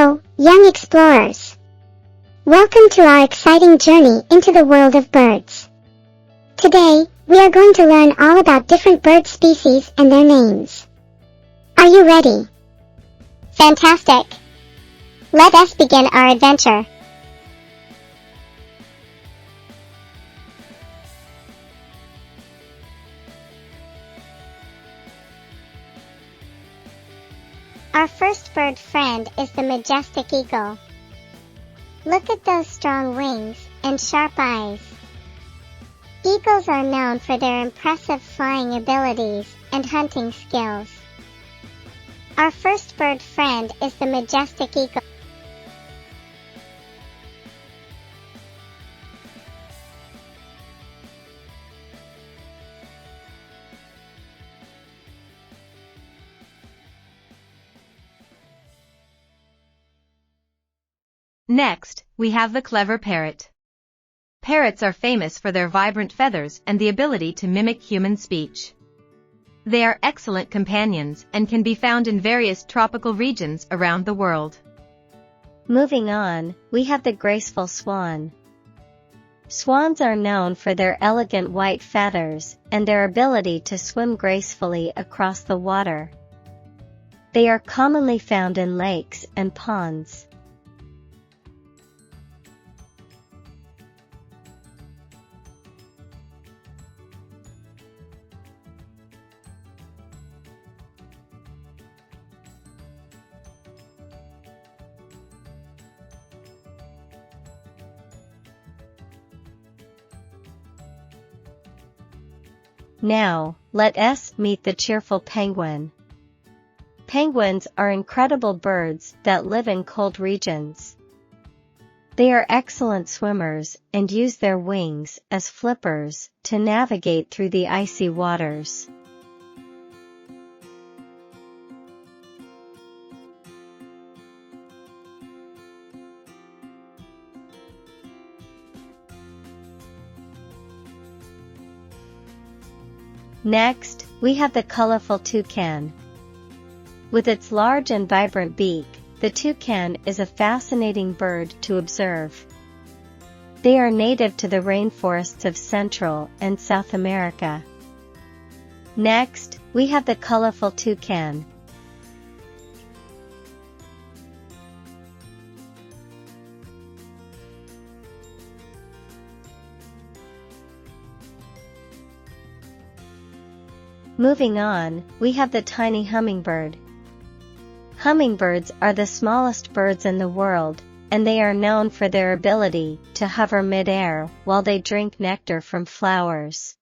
Hello, young explorers. Welcome to our exciting journey into the world of birds. Today, we are going to learn all about different bird species and their names. Are you ready? Fantastic! Let us begin our adventure. Our first bird friend is the Majestic Eagle. Look at those strong wings and sharp eyes. Eagles are known for their impressive flying abilities and hunting skills. Our first bird friend is the Majestic Eagle. Next, we have the clever parrot. Parrots are famous for their vibrant feathers and the ability to mimic human speech. They are excellent companions and can be found in various tropical regions around the world. Moving on, we have the graceful swan. Swans are known for their elegant white feathers and their ability to swim gracefully across the water. They are commonly found in lakes and ponds. Now, let us meet the cheerful penguin. Penguins are incredible birds that live in cold regions. They are excellent swimmers and use their wings as flippers to navigate through the icy waters. Next, we have the colorful toucan. With its large and vibrant beak, the toucan is a fascinating bird to observe. They are native to the rainforests of Central and South America. Next, we have the colorful toucan. Moving on, we have the tiny hummingbird. Hummingbirds are the smallest birds in the world, and they are known for their ability to hover mid-air while they drink nectar from flowers.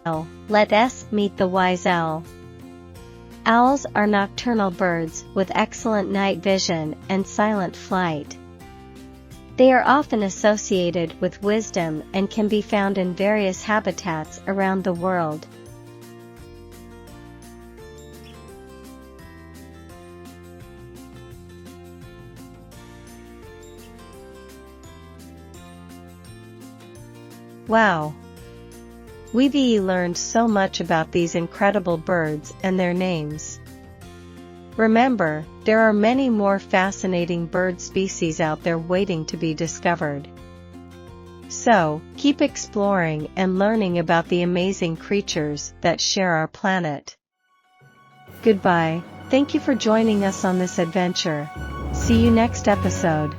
Now, let us meet the wise owl. Owls are nocturnal birds with excellent night vision and silent flight. They are often associated with wisdom and can be found in various habitats around the world. Wow! We've learned so much about these incredible birds and their names. Remember, there are many more fascinating bird species out there waiting to be discovered. So, keep exploring and learning about the amazing creatures that share our planet. Goodbye, thank you for joining us on this adventure. See you next episode.